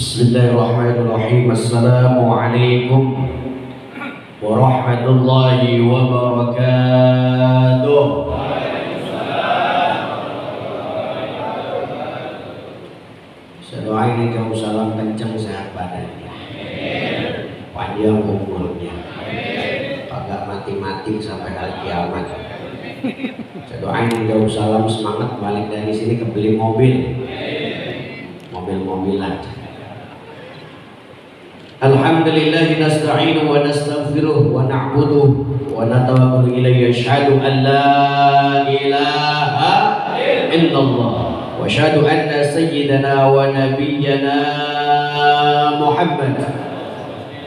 Bismillahirrahmanirrahim. Assalamualaikum warahmatullahi wabarakatuh. Saya doain kamu salam kencang sehat badannya, panjang umurnya, kagak mati-mati sampai hari kiamat. Saya doain kamu salam semangat balik dari sini kebeli mobil-mobilan. Alhamdulillah nasta'inu wa nastaghfiruh wa na'buduh wa natawakkalu ilayhi asyhadu an la ilaha illallah wa asyhadu anna sayyidana wa nabiyyana Muhammad.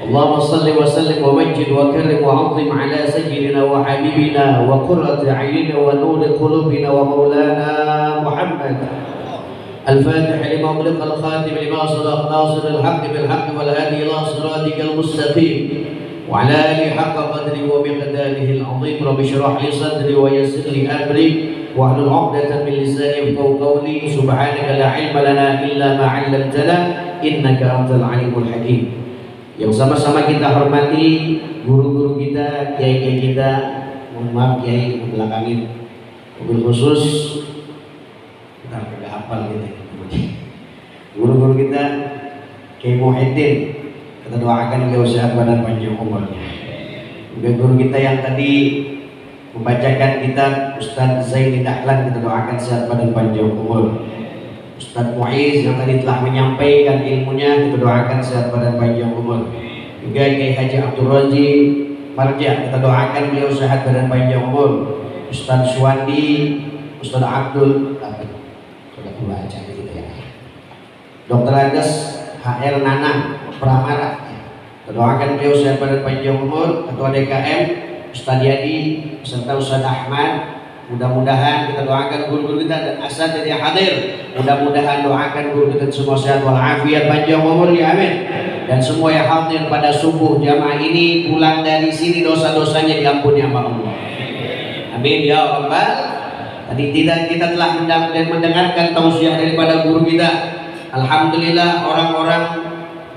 Allahumma salli wa sallim wa majjid wa karim wa 'azzim ala sayyidina wa habibina wa qurrati a'yunina wa nuri qulubina wa maulana Muhammad. الفاتح لما أغلق الخاتم لما سبق ناصر الحق بالحق والهادي إلى صراطك المستقيم وعلى آله حق قدره ومقداره العظيم. رب اشرح لي صدري ويسر لي أمري واحلل عقدة من لساني يفقهوا قولي. سبحانك لا علم لنا إلا ما علمتنا إنك أنت العليم الحكيم. Yang sama-sama kita hormati guru-guru kita, kiai-kiai kita. Mohon maaf kiai belakangin, mobil khusus kita agak hafal gitu. Guru-guru kita, Kiai Muhyiddin, kita doakan beliau sehat badan panjang umurnya. Guru kita yang tadi membacakan kitab Ustadz Zaini Dahlan, kita doakan sehat badan panjang umur. Ustadz Muiz yang tadi telah menyampaikan ilmunya, kita doakan sehat badan panjang umur. Juga Kiai Haji Abdul Razi Marja, kita doakan beliau sehat badan panjang umur. Ustadz Suwandi, Ustadz Abdul baca gitu ya. Dr. Agus HR Nanang Pramara, doakan beliau sehat badan panjang umur. Ketua DKM Ustadz Yadi serta Ustadz Ahmad, mudah-mudahan kita doakan guru-guru kita dan asatidz yang hadir, mudah-mudahan doakan guru kita semua sehat walafiat panjang umur ya amin. Dan semua yang hadir pada subuh jamaah ini pulang dari sini dosa-dosanya diampuni sama Allah, amin ya rabbal. Tadi kita telah mendengarkan tausiah daripada guru kita. Alhamdulillah orang-orang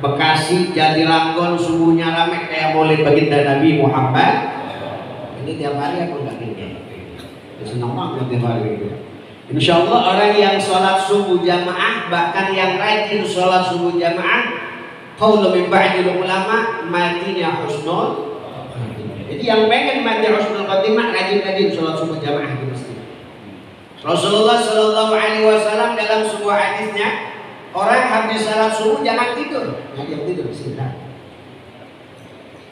Bekasi, Jatiranggon subuhnya ramai kayak maulid baginda Nabi Muhammad. Ini tiap hari aku nggak gini. Senang banget tiap hari gitu. Insya Allah orang yang sholat subuh jamaah, bahkan yang rajin sholat subuh jamaah, qaulu min ba'dil ulama matinya husnul. Jadi yang pengen mati husnul khotimah rajin-rajin sholat subuh jamaah itu mesti. Rasulullah Shallallahu Alaihi Wasallam dalam sebuah hadisnya, orang habis salat subuh jangan tidur, istirahat.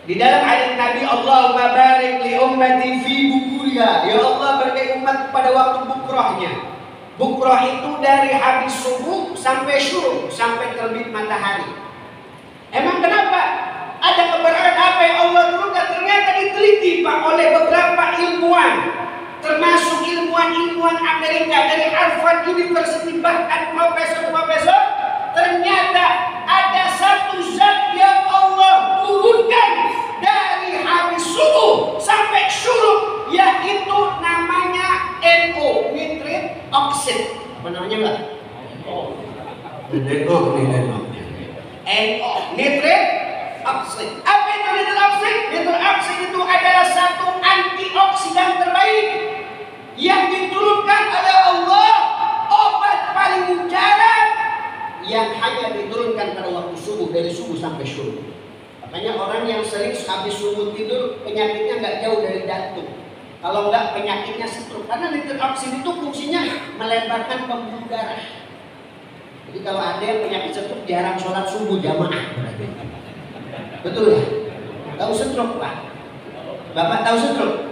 Di dalam hadis Nabi, Allahumma barik li ummati fi bukuriha, ya Allah berkahi umat pada waktu bukrahnya. Bukrah itu dari habis subuh sampai syuruk, sampai terbit matahari. Emang kenapa? Ada kebenaran apa yang Allah turunkan? Ternyata diteliti Pak oleh beberapa ilmuwan, termasuk ilmuwan Amerika dari Harvard University, bahkan profesor-profesor. Ternyata ada satu zat yang Allah turunkan dari habis subuh sampai syuruk, yaitu namanya NO, nitrate oxide. Apa namanya Mbak? NO, nitrate oxide. Apa itu nitrate oxide? Nitrate oxide itu adalah satu antioksidan terbaik yang diturunkan oleh Allah, obat paling mujarab yang hanya diturunkan pada waktu subuh, dari subuh sampai syuruk. Makanya orang yang sering habis subuh tidur penyakitnya nggak jauh dari jantung. Kalau nggak penyakitnya stroke, karena nitrate oxide itu fungsinya melebarkan pembuluh darah. Jadi kalau ada yang penyakit stroke jarang sholat subuh jamaah. Betul ya? Tahu stroke Pak? Bapak tahu stroke?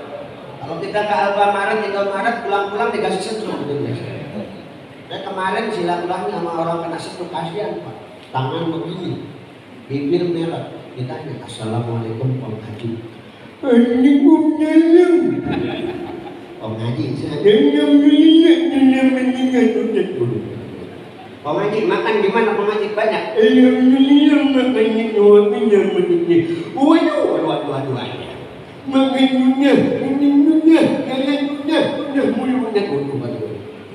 Kalau kita ke Alfamaret, pulang-pulang dikasih stroke, betul ya? Saya kemarin silaturahmi sama orang kena stroke, kasihan Pak. Tangan begini, bibir merah. Ditanya, assalamualaikum Om Haji. Waalaikumsalam. Om Haji, Om Haji makan gimana Om Haji? Banyak. Alhamdulillah makannya waduh. Makan dunia, udah mulai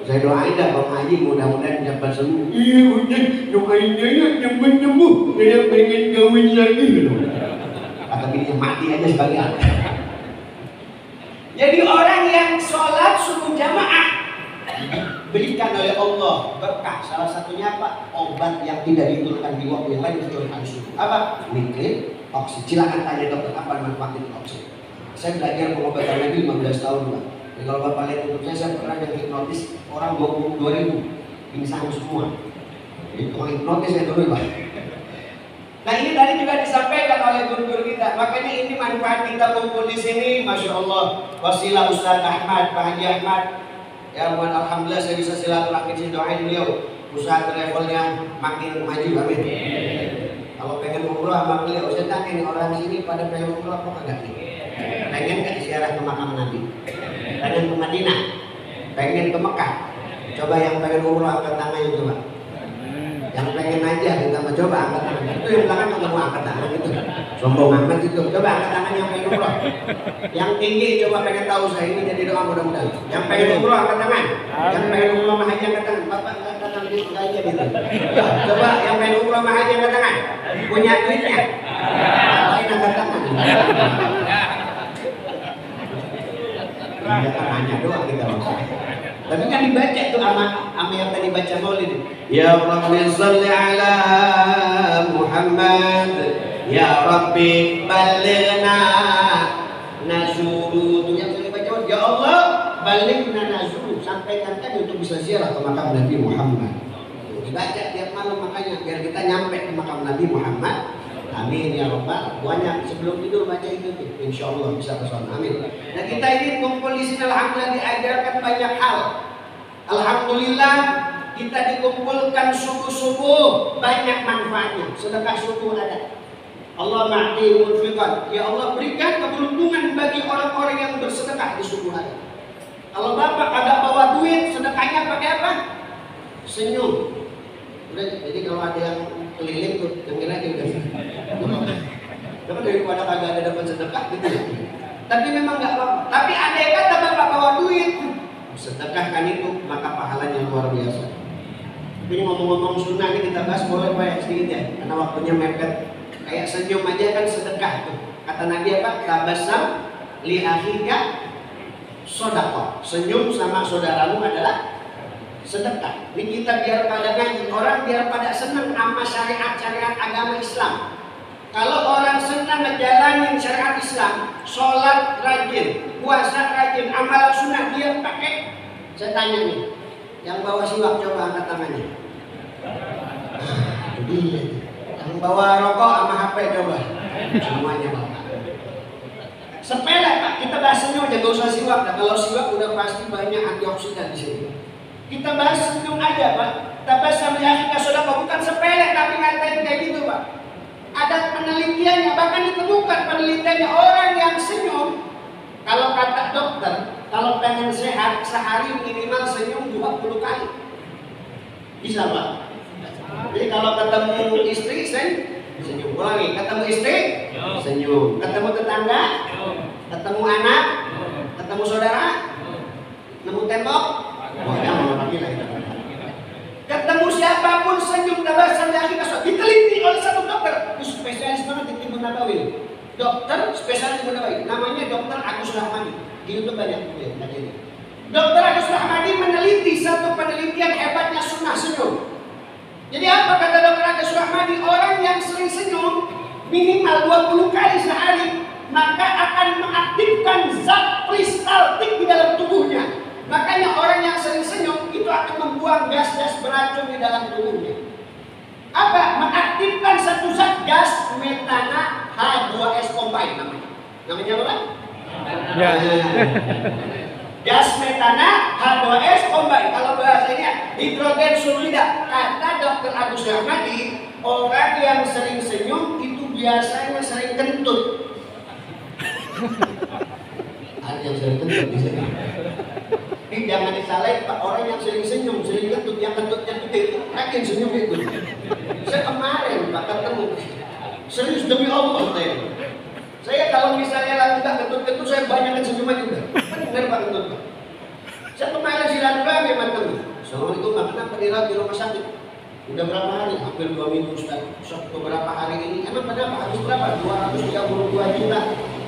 Saya doain dah Bang Haji mudah-mudahan dapat sembuh. Iya Ustaz, doain saya cepat sembuh. Saya pengen kawin lagi. Atau bininya mati aja sekalian. Jadi orang yang sholat subuh jamaah berikan oleh Allah berkah. Salah satunya apa? Obat yang tidak diturunkan di waktu yang lain kecuali hari subuh. Apa? Nikrin, oksigen. Silakan tanya dokter apa manfaatnya oksigen. Saya belajar pengobatan lagi 15 tahun Pak. Jadi kalau Bapak lihat untuk saya pernah yang hipnotis orang 22.000 pingsan semua. Jadi kalau hipnotis saya dulu Pak. Nah ini tadi juga disampaikan oleh guru-guru kita. Makanya ini manfaat kita kumpul di sini, masya Allah. Wasilah Ustaz Ahmad, Pak Haji Ahmad. Ya, alhamdulillah saya bisa silaturahmi, saya doain beliau. Usaha levelnya makin maju, amin. Kalau pengen umroh sama beliau, saya tanya nih orang sini pada pengen umroh apa enggak nih? Pengen nggak ziarah ke makam Nabi? Pengen ke Madinah? Pengen ke Mekah? Coba yang pengen umroh angkat tangannya coba. Yang pengen aja kita mau coba angkat tangan. Itu yang belakang nggak mau angkat tangan gitu. Sombong amat itu. Coba angkat tangan yang pengen umroh. Yang tinggi coba pengen tahu saya ini jadi doa mudah-mudahan. Yang pengen umroh angkat tangan. Yang pengen umroh mah haji angkat tangan. Bapak angkat tangan di aja gitu. Coba yang pengen umroh mah haji angkat tangan. Punya duitnya. Lain angkat tangan. Ya kan hanya doang kita. Tapi kan dibaca tuh ama yang tadi baca maulid. Ya Rabbi salli ala Muhammad. Ya Rabbi balighna nazuru. Itu yang saya baca. Ya Allah balighna nazuru. Sampaikan kami untuk bisa ziarah ke makam Nabi Muhammad. Dibaca tiap malam makanya biar kita nyampe ke makam Nabi Muhammad. Amin ya Rabbal. Banyak sebelum tidur baca itu tuh. Insya Allah bisa kesana. Amin. Nah kita ini kumpul di sini alhamdulillah diajarkan banyak hal. Alhamdulillah kita dikumpulkan subuh-subuh banyak manfaatnya. Sedekah subuh ada. Allah ma'ti munfiqan. Ya Allah berikan keberuntungan bagi orang-orang yang bersedekah di subuh hari. Kalau Bapak agak bawa duit, sedekahnya pakai apa? Senyum. Udah, jadi kalau ada yang keliling tuh dengerin aja udah. Tapi daripada kagak ada dapat sedekah gitu ya. Tapi memang nggak apa-apa. Tapi ada yang kata Bapak bawa duit, sedekahkan itu maka pahalanya luar biasa. Ini ngomong-ngomong sunnah ini kita bahas boleh Pak sedikit ya, karena waktunya mepet. Kayak senyum aja kan sedekah tuh. Kata Nabi apa? Tabassam li akhika shadaqah. Senyum sama saudaramu adalah sedekah. Ini kita biar pada ngaji, orang biar pada senang sama syariat-syariat agama Islam. Kalau orang senang ngejalanin syariat Islam, sholat rajin, puasa rajin, amal sunnah dia pakai. Saya tanya nih, yang bawa siwak coba angkat tangannya. Yang bawa rokok sama HP coba. Semuanya bawa. Sepele Pak, kita bahas senyum aja, gak usah siwak. Nah, kalau siwak udah pasti banyak antioksidan di sini. Kita bahas senyum aja Pak. Tabassam li akhika shadaqah, bukan sepele tapi ngatain kayak gitu Pak. Ada penelitiannya, bahkan ditemukan penelitiannya orang yang senyum, kalau kata dokter, kalau pengen sehat sehari minimal senyum 20 kali. Bisa Pak. Jadi kalau ketemu istri senyum, ulangi, ketemu istri senyum, ketemu tetangga, ketemu anak, ketemu saudara, nemu tembok, ketemu siapapun senyum. Tabassam li akhika shadaqah. Diteliti oleh satu dokter, spesialis banget di Timbun Nabawi. Dokter spesialis Timbun Nabawi, namanya Dokter Agus Rahmadi. Di YouTube banyak ya, ini. Dokter Agus Rahmadi meneliti satu penelitian hebatnya sunnah senyum. Jadi apa kata Dokter Agus Rahmadi? Orang yang sering senyum minimal 20 kali sehari maka akan mengaktifkan zat peristaltik di dalam tubuhnya. Makanya orang yang sering senyum itu akan membuang gas-gas beracun di dalam tubuhnya. Apa? Mengaktifkan satu zat gas metana H2S combine namanya. Namanya apa? Ya. Gas metana H2S combine. Kalau bahasanya hidrogen sulfida. Kata Dokter Agus Rahmadi, orang yang sering senyum itu biasanya sering kentut. Ada yang sering kentut di sini. Ini jangan disalahin Pak, orang yang sering senyum, sering kentut, yang kentutnya gede itu yakin senyum itu. Saya kemarin Pak ketemu, serius demi Allah saya kalau misalnya lagi nggak kentut-kentut, saya banyak senyum aja udah. Benar Pak kentut Pak. Saya kemarin silaturahmi sama teman. Assalamualaikum, kenapa dirawat di rumah sakit? Udah berapa hari? Hampir 2 minggu Ustaz. Beberapa hari ini. Emang kenapa? Habis berapa? 232 juta.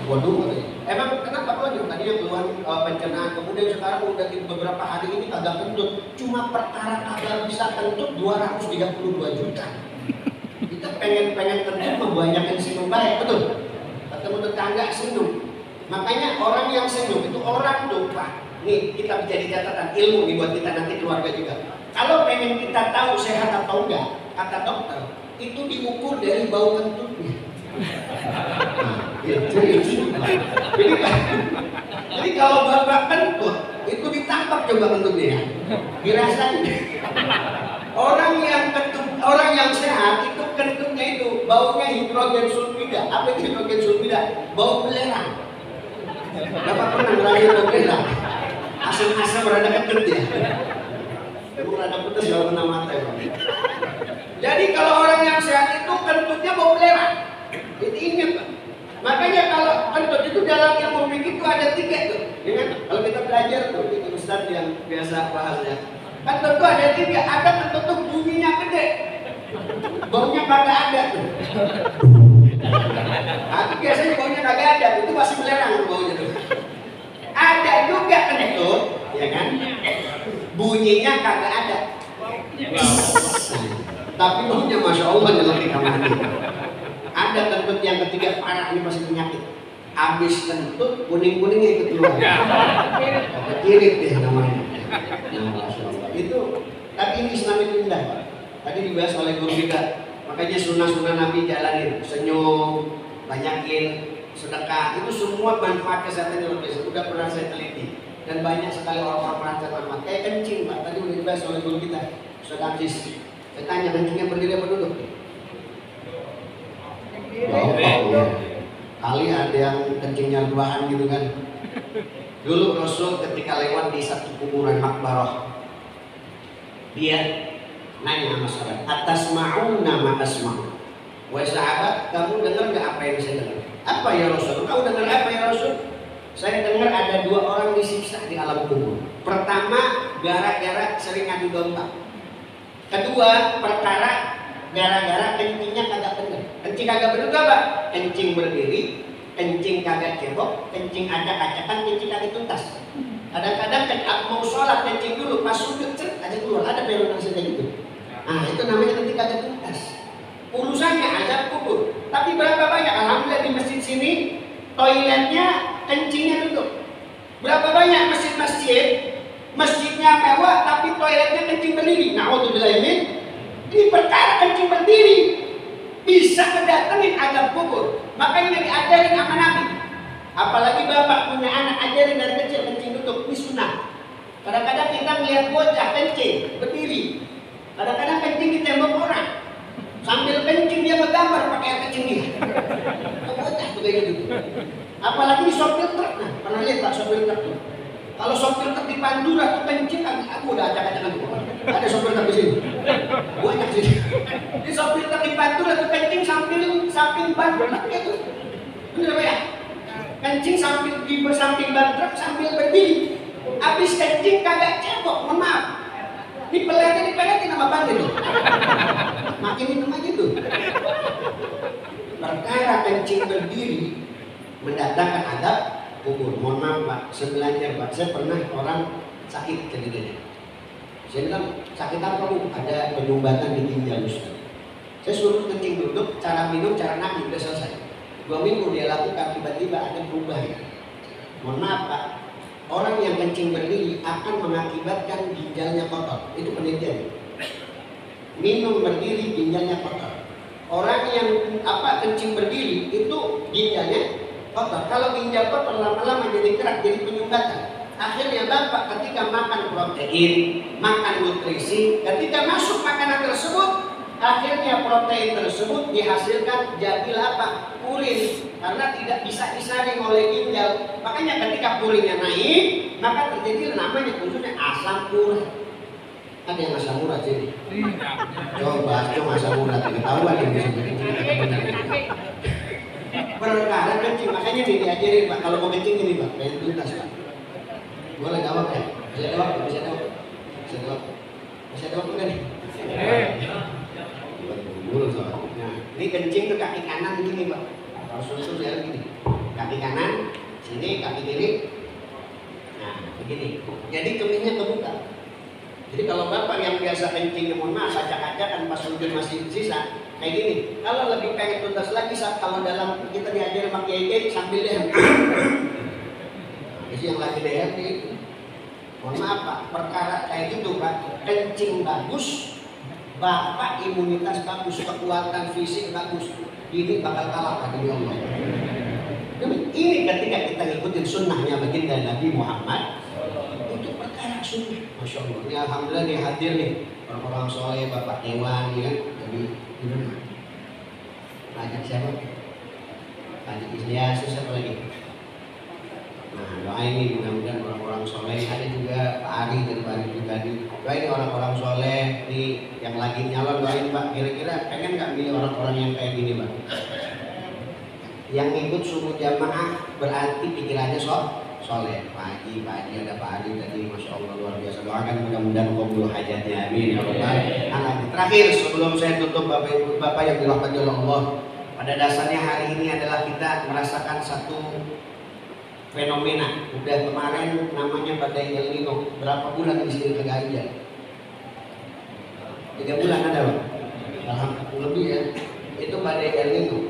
Waduh, emang kenapa keluar? Tadinya keluar pencernaan, kemudian sekarang udah beberapa hari ini kagak kentut. Cuma perkara kagak bisa kentut 232 juta. Kita pengen kentut membanyakin senyum baik, betul? Ketemu tetangga senyum. Makanya orang yang senyum itu orang tuh Pak. Nih kita menjadi catatan ilmu nih buat kita nanti keluarga juga. Kalau pengen kita tahu sehat atau enggak, kata dokter, itu diukur dari bau kentutnya. Jadi kalau bapak kentut, itu ditangkap coba kentutnya. Dirasain. Orang yang sehat itu kentutnya itu baunya hidrogen sulfida. Apa itu hidrogen sulfida? Bau belerang. Bapak pernah ngerasain bau belerang? Asam-asam berada kentut ya. Ibu rada putus kalau kena mata ya. Jadi kalau orang yang sehat itu kentutnya bau belerang. Itu ingat Pak. Makanya kalau kentut itu dalam ilmu fikih itu ada 3 tuh. Ingat kalau kita belajar tuh itu Ustaz yang biasa bahas ya. Kentut itu ada 3. Ada kentut tuh bunyinya gede. Baunya kagak ada tuh. Itu biasanya baunya kagak ada. Itu masih belerang tuh baunya tuh. Ada juga kentut, ya kan? Bunyinya kagak ada. Tapi baunya Masya Allah nyelek kamar mandi. Ada kentut yang ketiga parah, ini pasti penyakit. Habis kentut, kuning-kuningnya ikut keluar. Kirit deh namanya. Nah, Masya Allah. Itu, tapi ini Islam itu indah Pak. Tadi dibahas oleh guru kita. Makanya sunnah-sunnah Nabi jalanin. Senyum, banyakin sedekah. Itu semua manfaat kesehatan yang luar biasa. Udah pernah saya teliti. Dan banyak sekali orang-orang merasakan manfaat. Kayak kencing Pak. Tadi udah dibahas oleh guru kita. Ustaz Aziz. Saya tanya, kencingnya berdiri apa duduk? Ya. Kali ada yang kencingnya rebahan gitu kan. Dulu Rasul ketika lewat di satu kuburan makbarah, dia nanya sama sahabat, atasma'una ma asma'. Wahai sahabat, kamu dengar nggak apa yang saya dengar? Apa ya Rasul? Kau dengar apa ya Rasul? Saya dengar ada 2 orang disiksa di alam kubur. Pertama, gara-gara sering adu domba. Kedua, perkara gara-gara kencingnya kagak bener. Kencing kagak bener apa? Kencing berdiri, kencing kagak cebok, kencing acak-acakan, kencing kagak tuntas. Kadang-kadang mau sholat kencing dulu, pas sujud aja keluar. Ada peluang kayak gitu. Nah itu namanya kencing kagak tuntas. Urusannya azab kubur. Tapi berapa banyak? Alhamdulillah di masjid sini toiletnya kencingnya duduk. Berapa banyak masjid-masjid masjidnya mewah tapi toiletnya kencing berdiri. Na'udzubillah ini perkara kencing berdiri bisa mendatangin azab kubur. Makanya diajarin sama Nabi. Apalagi bapak punya anak, ajarin dari kecil kencing duduk. Ini sunnah. Kadang-kadang kita melihat bocah kencing berdiri. Kadang-kadang kencing di tembok orang. Sambil kencing dia menggambar pakai air kencing dia. Bocah tuh kayak gitu. Apalagi di sopir truk. Nah, pernah lihat Pak sopir truk tuh? Kalau sopir truk di Pantura tuh kencing, aku udah acak-acakan tuh. Ada sopir truk di sini. Banyak sih. Di sopir truk di Pantura tuh kencing samping ban truk gitu. Bener Pak ya? Kencing di samping ban truk sambil berdiri. Habis kencing kagak cebok, mohon maaf. Ini dipeletin sama ban itu. Makin hitam aja tuh. Perkara kencing berdiri mendatangkan adab kubur. Mohon maaf Pak, sebenarnya Pak, saya pernah orang sakit ceritanya. Saya bilang, sakit apa Bu? Ada penyumbatan di ginjal Ustaz. Saya suruh kencing duduk, cara minum, cara naik, udah selesai. 2 minggu dia lakukan, tiba-tiba ada perubahan. Mohon maaf Pak, orang yang kencing berdiri akan mengakibatkan ginjalnya kotor. Itu penelitian. Minum berdiri, ginjalnya kotor. Orang yang kencing berdiri itu ginjalnya kotor. Kalau ginjal kotor lama-lama jadi kerak, jadi penyumbatan. Akhirnya Bapak ketika makan protein, makan nutrisi, ketika masuk makanan tersebut, akhirnya protein tersebut dihasilkan jadi apa? Purin. Karena tidak bisa disaring oleh ginjal. Makanya ketika purinnya naik, maka terjadi namanya khususnya asam urat. Ada yang asam urat sih? Coba asam urat, ketahuan yang bisa perkara kencing, makanya diajarin Pak, kalau mau kencing gini Pak, pengen tuntas Pak. Boleh gak apa-apa ya? Masih ada waktu, masih ada waktu. Masih ada waktu. Masih ada waktu kan nih? Nah, ini kencing tuh kaki kanan begini Pak. Kalau susu jalan gini. Kaki kanan, sini, kaki kiri. Nah, begini. Jadi kemihnya kebuka. Jadi kalau bapak yang biasa kencingnya mohon maaf acak-acakan pas hujan masih sisa kayak gini. Kalau lebih pengen tuntas lagi saat kalau dalam kita diajar sama kiai sambil leher. Jadi yang lagi leher itu. Mohon maaf Pak, perkara kayak gitu Pak, kencing bagus, bapak imunitas bagus, kekuatan fisik bagus. Ini bakal kalah pada Allah. Ini ketika kita ngikutin sunnahnya baginda Nabi Muhammad. Perkara sunnah, masya Allah. Ini alhamdulillah nih hadir nih orang-orang soleh, bapak dewan, ya kan? Jadi banyak siapa? Banyak Ilyas, siapa lagi? Nah, doa ini mudah-mudahan orang-orang soleh. Ada juga Pak Ari dari Pak Ari tadi. Doain orang-orang soleh nih yang lagi nyalon, doain Pak. Kira-kira pengen nggak milih orang-orang yang kayak gini Pak? Yang ikut subuh jamaah berarti pikirannya soleh. Pak Haji ada Pak Haji tadi, masya Allah luar biasa. Doakan mudah-mudahan qabul hajatnya, amin ya rabbal alamin. Terakhir sebelum saya tutup Bapak Ibu Bapak yang dirahmati oleh Allah, pada dasarnya hari ini adalah kita merasakan satu fenomena. Udah kemarin namanya badai El Nino. Berapa bulan di sini kagak hujan? 3 bulan ada Pak? Alhamdulillah lebih ya. Itu badai El Nino.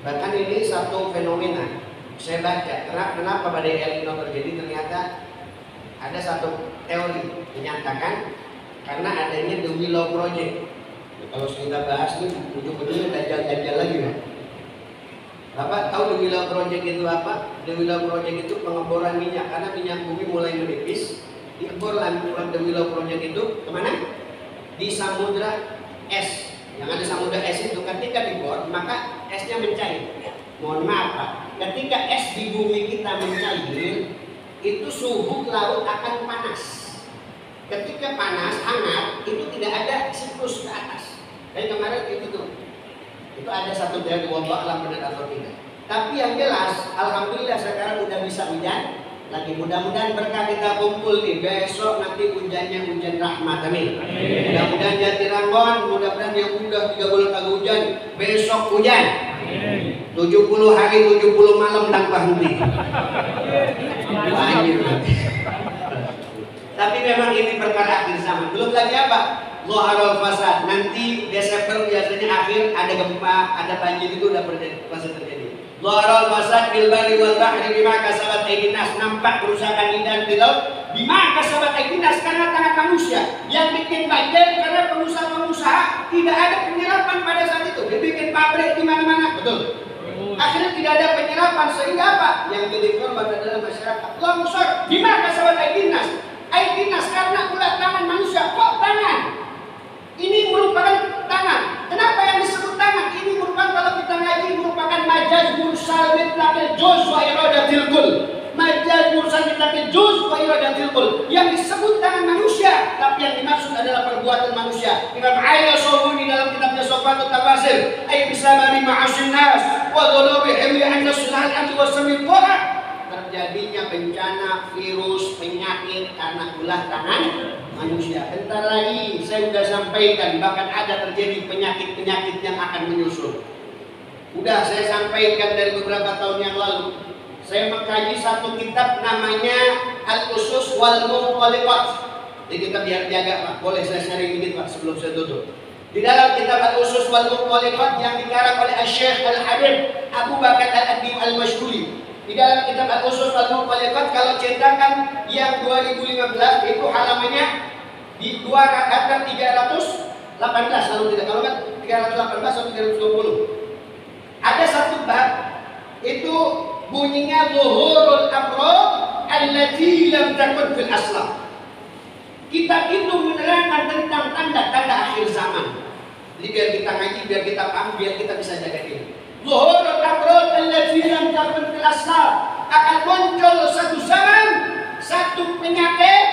Bahkan ini satu fenomena. Saya baca, kenapa badai El Nino terjadi, ternyata ada satu teori menyatakan karena adanya The Willow Project. Kalau kita bahas ini ujung-ujungnya dajjal lagi Pak. Bapak tahu The Willow Project itu apa? The Willow Project itu pengeboran minyak, karena minyak bumi mulai menipis. Diebor The Willow Project itu kemana? Di samudra es. Yang ada samudra es itu ketika dibor maka esnya mencair. Mohon maaf Pak, ketika es di bumi kita mencair, itu suhu laut akan panas. Ketika panas, hangat, itu tidak ada siklus ke atas. Dan kemarin itu ada satu dari wallah alam benar atau tidak. Tapi yang jelas, alhamdulillah sekarang udah bisa hujan. Lagi mudah-mudahan berkah kita kumpul nih, besok nanti hujannya hujan rahmat, amin. Mudah-mudahan Jatiranggon, mudah-mudahan yang udah 3 bulan kagak hujan, besok hujan. 70 hari 70 malam tanpa henti. Tapi memang ini perkara akhir zaman. Belum lagi apa? Zoharul fasad. Nanti Desember biasanya akhir ada gempa, ada banjir, itu udah pasti terjadi. Zoharul fasad bil barri wal bahri bima kasabat aydin nas. Nampak kerusakan dan di laut bima kasabat aydin nas, karena tangan manusia. Yang bikin banjir karena pengusaha-pengusaha tidak ada penyerapan pada saat itu. Dia bikin pabrik di mana-mana, betul. Akhirnya tidak ada penyerapan, sehingga apa? Yang jadi korban adalah masyarakat. Longsor, gimana kasabat aydin nas? Aydin nas karena ulah tangan manusia. Kok tangan? Ini merupakan tangan. Kenapa yang disebut tangan? Ini merupakan, kalau kita ngaji, merupakan majaz mursal mutlaqil juz wa iradatil kull. Majaz mursal mutlaqil juz wa iradatil kull. Yang disebut tangan manusia, tapi yang dimaksud adalah perbuatan manusia. Imam Ali As-Sabuni dalam kitabnya Sofatut Tafasir, ay bisabari ma'asin nas wa dhunubihim li anna sulhal amri wa samil qara. Terjadinya bencana, virus, penyakit karena ulah tangan manusia. Bentar lagi saya sudah sampaikan, bahkan ada terjadi penyakit-penyakit yang akan menyusul. Udah saya sampaikan dari beberapa tahun yang lalu. Saya mengkaji satu kitab namanya Al-Usus wal Muqalliqat. Jadi kita biar jaga Pak, boleh saya sharing dikit Pak sebelum saya tutup. Di dalam kitab Al-Usus wal Muqalliqat yang dikarang oleh Syekh Al-Habib Abu Bakar Al-Adib Al-Mashhuri. Di dalam kitab Al-Usus wal Muqalliqat, kalau cetakan yang 2015 itu halamannya di 318, kalau tidak, kalau kan 318 atau 320. Ada satu bab itu bunyinya zuhurul amrad allati lam takun fil aslam. Kitab itu menerangkan tentang tanda-tanda akhir zaman. Jadi biar kita ngaji, biar kita paham, biar kita bisa jaga diri. Zuhurul amrad allati lam takun fil aslam, akan muncul satu zaman, satu penyakit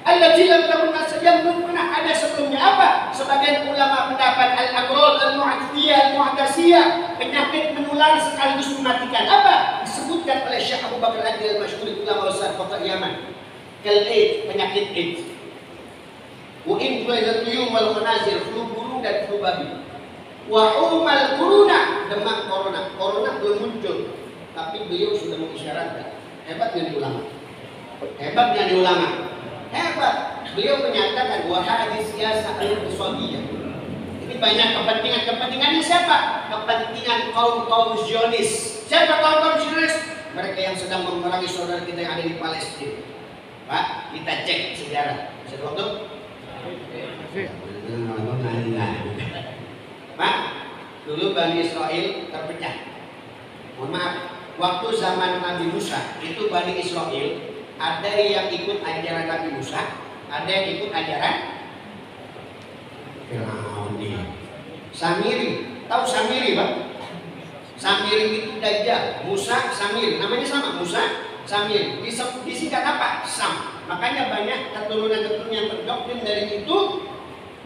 allati lam takun yang belum pernah ada sebelumnya. Apa? Sebagian ulama pendapat al-amrad al-mu'tiyah al-mu'tasiyah, penyakit menular sekaligus mematikan. Apa? Disebutkan oleh Syekh Abu Bakar Al-Adib Al-Mashhuri, ulama besar kota Yaman. Kal-AIDS, penyakit AIDS. Wa influenza tuyul wal khanazir, flu burung dan flu babi. Wa umal corona, demam corona. Corona belum muncul, tapi beliau sudah mengisyaratkan. Hebatnya di ulama. Hebatnya di ulama. Hebat. Beliau menyatakan wa hadis siyasa al-iqtisadiyah. Ini banyak kepentingannya siapa? Kepentingan kaum Zionis. Siapa kaum Zionis? Mereka yang sedang memerangi saudara kita yang ada di Palestina. Pak, kita cek sejarah. Bisa waktu? Pak, dulu Bani Israel terpecah. Mohon maaf, waktu zaman Nabi Musa itu Bani Israel ada yang ikut ajaran Nabi Musa, ada yang ikut ajaran Fir'aun. Samiri, tahu Samiri, Pak? Samiri itu Dajjal, Musa Samiri, namanya sama, Musa Samiri. Disingkat apa? Sam. Makanya banyak keturunan yang terdoktrin dari itu.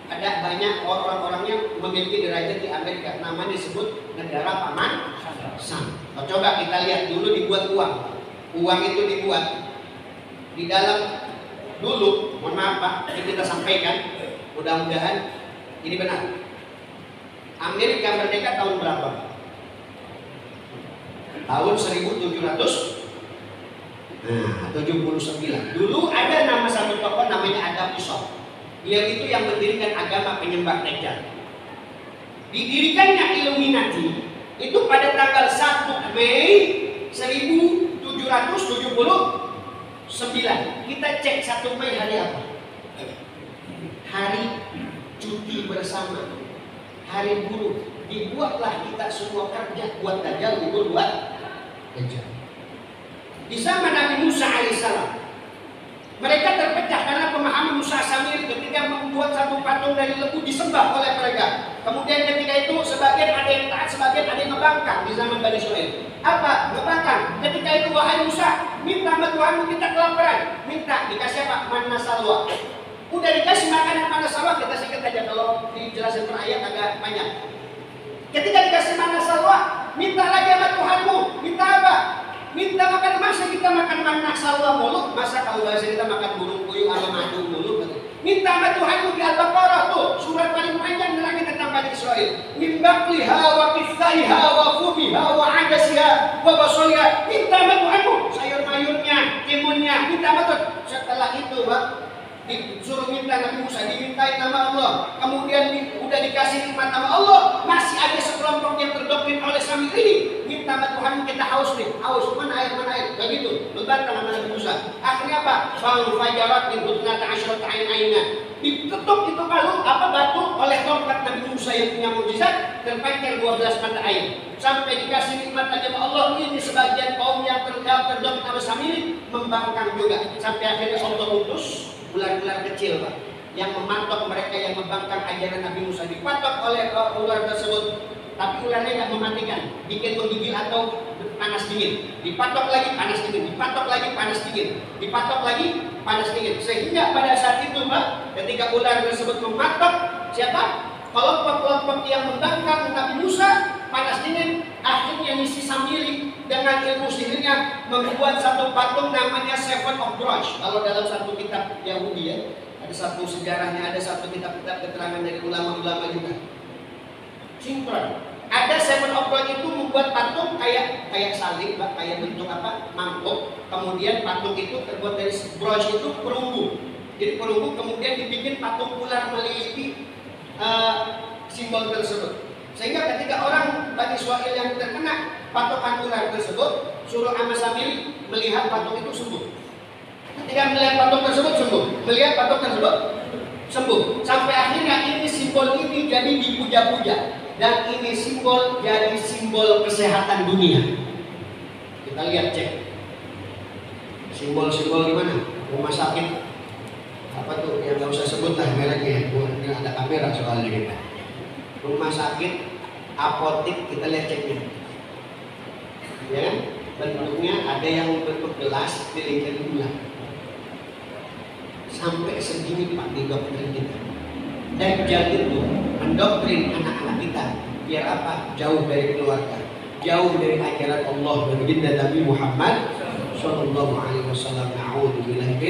Ada banyak orang-orang yang memiliki derajat di Amerika, namanya disebut negara paman Sam. Coba kita lihat dulu dibuat uang. Uang itu dibuat di dalam dulu, mohon maaf Pak, ini kita sampaikan, mudah-mudahan ini benar. Amerika merdeka tahun berapa? Tahun 1779. Dulu ada nama satu tokoh namanya Adam Bishop. Dia itu yang mendirikan agama penyembah Dajjal. Didirikannya Illuminati itu pada tanggal 1 Mei 1779. Kita cek 1 Mei hari apa? Hari cuti bersama, hari buruh. Dibuatlah kita semua kerja buat Dajjal, buat Dajjal. Di zaman Nabi Musa alaihissalam, mereka terpecah karena pemahaman Musa Samiri ketika membuat satu patung dari lembu disembah oleh mereka. Kemudian ketika itu sebagian ada yang taat, sebagian ada yang ngebangkang di zaman Bani Israil. Apa? Ngebangkang. Ketika itu wahai Musa, minta sama Tuhanmu, kita kelaparan. Minta, dikasih apa? Manna salwa. Udah dikasih makanan manna salwa, kita singkat aja kalau dijelasin per ayat agak banyak. Ketika dikasih manna salwa, minta lagi sama Tuhanmu. Minta apa? Minta makan, masa kita makan manna salwa mulu? Masa kalau bahasa kita makan burung puyuh sama madu mulu? Minta sama Tuhanmu di Al-Baqarah tuh, surat paling panjang nerangin tentang Bani Israil. Min bakliha wa kithaiha wa fumiha wa adasiha wa basoliha. Minta sama Tuhanmu, sayur mayurnya, timunnya, minta sama Tuhan. Setelah itu Pak, disuruh minta Nabi Musa, dimintain nama Allah. Kemudian udah dikasih nikmat nama Allah, masih ada sekelompok yang terdoktrin oleh Samir ini. Minta sama Tuhan, kita haus nih, haus, mana air, begitu. Berbantah sama Nabi Musa. Akhirnya apa? Fal fajarat min hutnata asyrata aina. Ditutup itu kalung apa batu oleh tongkat Nabi Musa yang punya mukjizat, terpancar 12 mata air. Sampai dikasih nikmat sama Allah, ini sebagian kaum yang terdoktrin oleh Samir membangkang juga. Sampai akhirnya Allah utus ular-ular kecil Pak, yang mematok mereka yang membangkang ajaran Nabi Musa. Dipatok oleh ular tersebut, tapi ularnya nggak mematikan, bikin menggigil atau panas dingin. Dipatok lagi panas dingin, dipatok lagi panas dingin, dipatok lagi panas dingin. Sehingga pada saat itu Pak, ketika ular tersebut mematok siapa? Kelompok-kelompok yang membangkang Nabi Musa, panas dingin, akhirnya misi Samiri dengan ilmu sihirnya membuat satu patung namanya Seven of Drush. Kalau dalam satu kitab Yahudi ya, ada satu sejarahnya, ada satu kitab-kitab keterangan dari ulama-ulama juga. Sinkron. Ada Seven of Drush itu membuat patung kayak salib, kayak bentuk apa? Mangkuk. Kemudian patung itu terbuat dari brush itu perunggu. Jadi perunggu kemudian dibikin patung ular meliliti simbol tersebut. Sehingga ketika orang Bani Israil yang terkena patokan ular tersebut, suruh sama Samiri melihat patung itu sembuh. Ketika melihat patung tersebut sembuh, melihat patung tersebut sembuh. Sampai akhirnya ini simbol ini jadi dipuja-puja, dan ini simbol jadi simbol kesehatan dunia. Kita lihat cek simbol-simbol gimana? Rumah sakit apa tuh yang nggak usah sebut lah mereknya, ini ada kamera soalnya kita. Rumah sakit, apotik, kita lihat ceknya, ya bentuknya ada yang bentuk gelas dilihat gula, sampai segini Pak di doktrin kita. Dajjal itu mendoktrin anak-anak kita biar apa? Jauh dari keluarga, jauh dari ajaran Allah dan baginda Nabi Muhammad Sallallahu Alaihi Wasallam. A'udzubillahi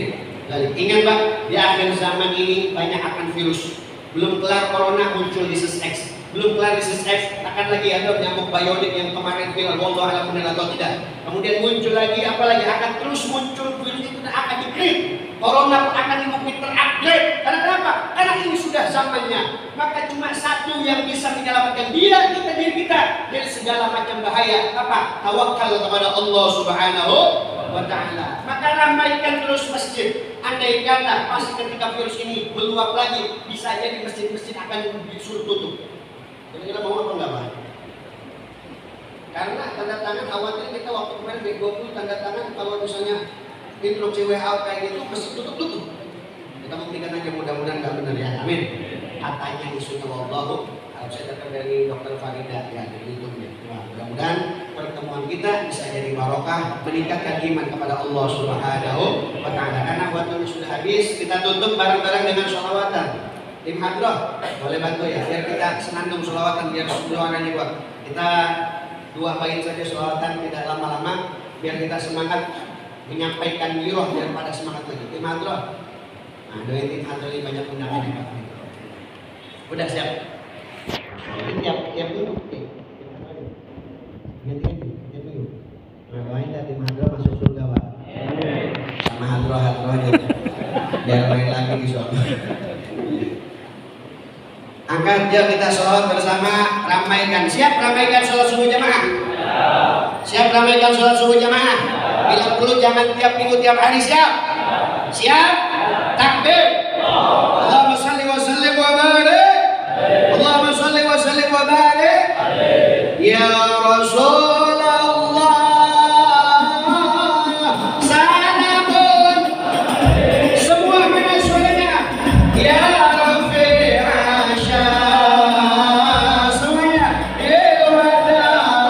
Ingat Pak, di akhir zaman ini banyak akan virus. Belum kelar corona muncul disease X. Belum kelar disease X akan lagi ada nyamuk bionik yang kemarin viral. Wallahu a'lam benar atau tidak. Kemudian muncul lagi apalagi akan terus muncul virus itu akan di-create. Corona akan mungkin terupgrade. Karena kenapa? Karena ini sudah zamannya. Maka cuma satu yang bisa menyelamatkan diri kita dari segala macam bahaya. Apa? Tawakal kepada Allah Subhanahu wa ta'ala. Maka ramaikan terus masjid. Andai kata masih ketika virus ini meluap lagi, bisa jadi masjid-masjid akan disuruh tutup. Kira-kira mau apa enggak Pak? Karena tanda tangan khawatir kita waktu kemarin B20 tanda tangan kalau misalnya instruksi WHO kayak gitu masjid tutup. Kita buktikan aja mudah-mudahan nggak benar ya. Amin. Katanya isunya wallahu. Kalau saya dapat dari Dr. Farida ya dari YouTube-nya. Mudah-mudahan pertemuan kita bisa jadi barokah, meningkatkan iman kepada Allah Subhanahu wa ta'ala. Karena waktu ini sudah habis, kita tutup bareng-bareng dengan sholawatan. Tim Hadroh, boleh bantu ya, biar kita senandung sholawatan, biar doanya buat. Kita 2 bait saja sholawatan, tidak lama-lama, biar kita semangat menyampaikan giroh daripada semangat lagi. Tim Hadroh, nah doain Tim Hadroh ini banyak undangan ya Pak. Udah siap? Tiap dulu. Ganti dulu. Doain dari Hadroh masuk surga Pak. Sama Hadroh aja. Biar main lagi di surga. Angkat dia kita sholat bersama, ramaikan. Siap ramaikan sholat subuh jamaah? Siap ramaikan sholat subuh jamaah? Bila perlu jangan tiap minggu tiap hari, siap? Siap? Takbir. Allahumma shalli wa sallim wa barik. Allahumma shalli wa sallim wa barik. Ya Rasulullah, salamun. Semua mana suaranya? Ya Rafi Asya. Semuanya. Iwadarati.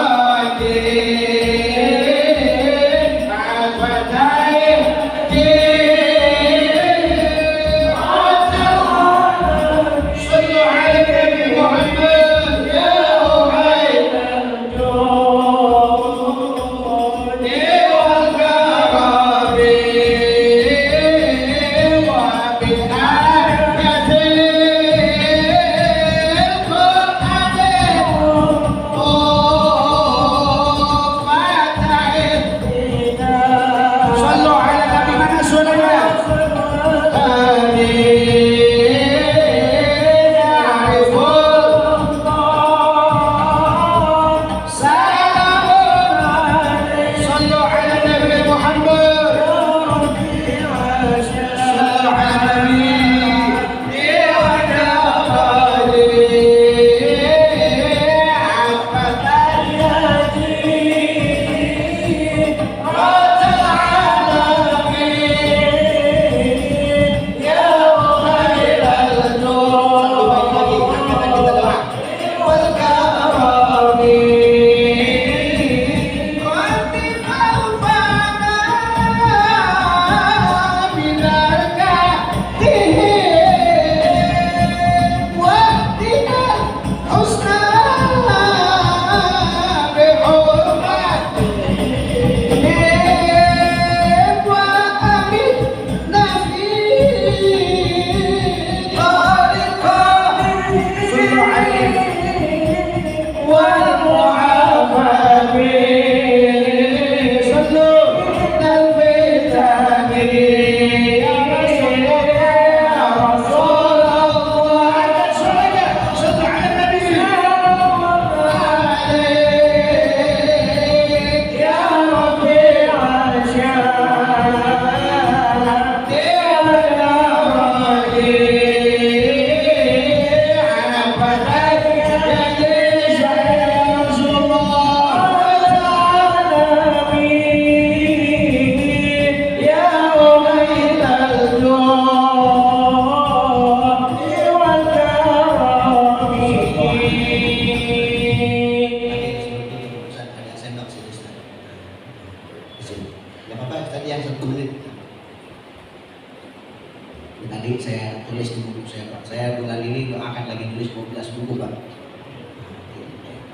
Tadi saya tulis di buku saya Pak. Saya bulan ini akan lagi tulis 12 buku Pak.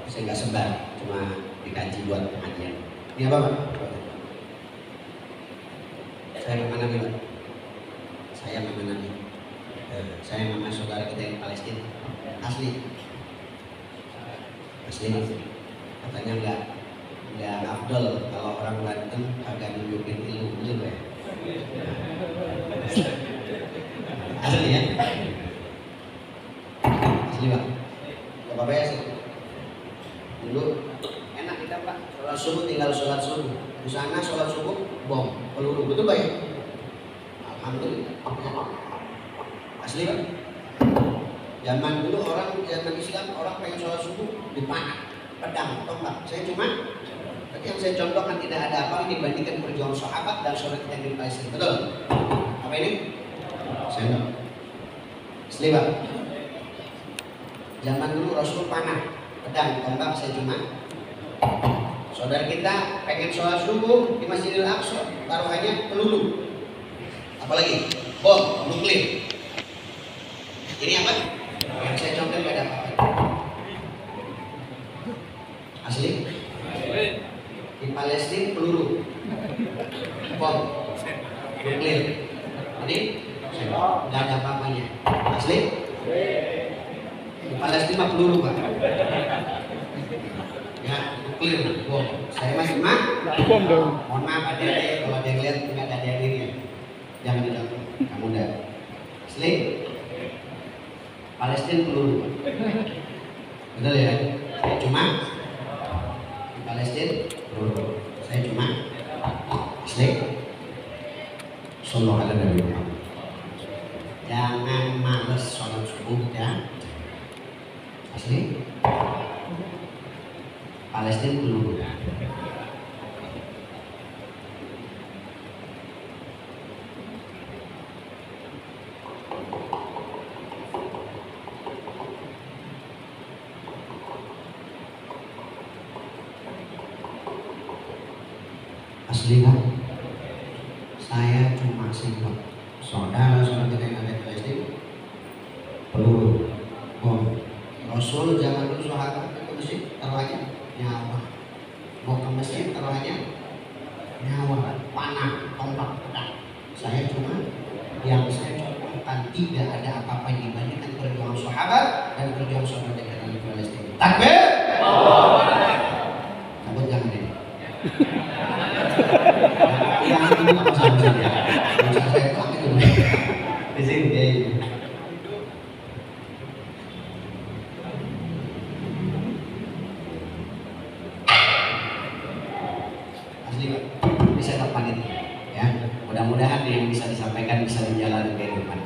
Saya nggak sebar, cuma dikaji buat pengajian. Ini apa Pak? Saya kemana nih Pak? saya Mama Nabi. Saya Mama saudara kita yang Palestina. Asli. Katanya nggak afdol kalau orang Banten agak nunjukin ilmu ya. Asli ya. Asli Pak. Gak apa-apa ya sih. Dulu enak kita Pak. Sholat subuh tinggal sholat subuh. Di sana sholat subuh bom peluru betul Pak ya. Alhamdulillah. Asli Pak. Zaman dulu zaman Islam orang pengen sholat subuh dipanah, pedang, tombak. Saya cuma tadi yang saya contohkan tidak ada apa dibandingkan perjuangan sahabat dan saudara kita di Palestina. Betul? Apa ini? Sendok. Asli Pak. Zaman dulu Rasul panah, pedang, tombak. Saya cuma saudara kita pengen sholat subuh di Masjidil Aqsa, taruhannya peluru. Apalagi bom nuklir. Ini apa? Yang saya contoh gak ada apa-apa. Asli? Di Palestina peluru, bom, nuklir. Ini nggak ada apa-apanya. Asli? Di Palestina peluru Pak. Ya, nuklir, bom. Saya masih bom dong. Mohon maaf adik-adik kalau ada yang lihat nggak ada adik-adiknya. Jangan dilakukan. Kamu udah. Asli? Palestina peluru. Betul ya? Saya cuma di Palestina peluru. Saya cuma asli. Sallallahu alaihi wasallam. Jangan males sholat subuh ya. Asli. Palestina peluru. Asli Pak, saya cuma simak saudara-saudara kita yang ada di Palestina peluru, bom. Rasul zaman dulu sahabat ke masjid taruhannya nyawa, mau ke masjid taruhannya nyawa, panah, tombak, pedang. Saya cuma yang saya contohkan tidak ada apa-apa dibandingkan perjuangan sahabat dan perjuangan saudara kita di Palestina. Takbir! Takut jangan deh. Yang ini apa saja ya? Bisa saya pakai dulu. Di sini. Asli Pak, bisa tepat ini. Ya, mudah-mudahan yang bisa disampaikan bisa menjalani kehidupan.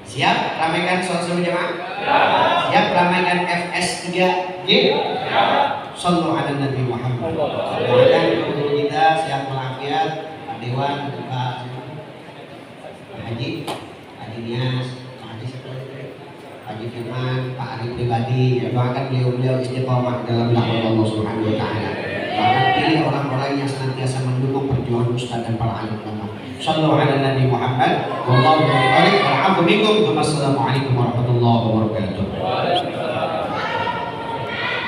Siap? Ramaikan sholat subuh jamaah? Siap ramaikan FS3G? Sallallahu ala Nabi Muhammad. Doakan guru kita siap walafiat, Pak Dewan, Pak Haji Nias, Pak Haji Pak Haji Firman, Pak Haji pribadi. Doakan beliau istiqomah dalam dakwah Allah Subhanahu wa taala. Doakan pilih orang-orang yang senantiasa mendukung perjuangan Ustaz dan para alim ulama. Sallallahu ala Nabi Muhammad. Wallahu a'lam. Assalamualaikum warahmatullahi wabarakatuh.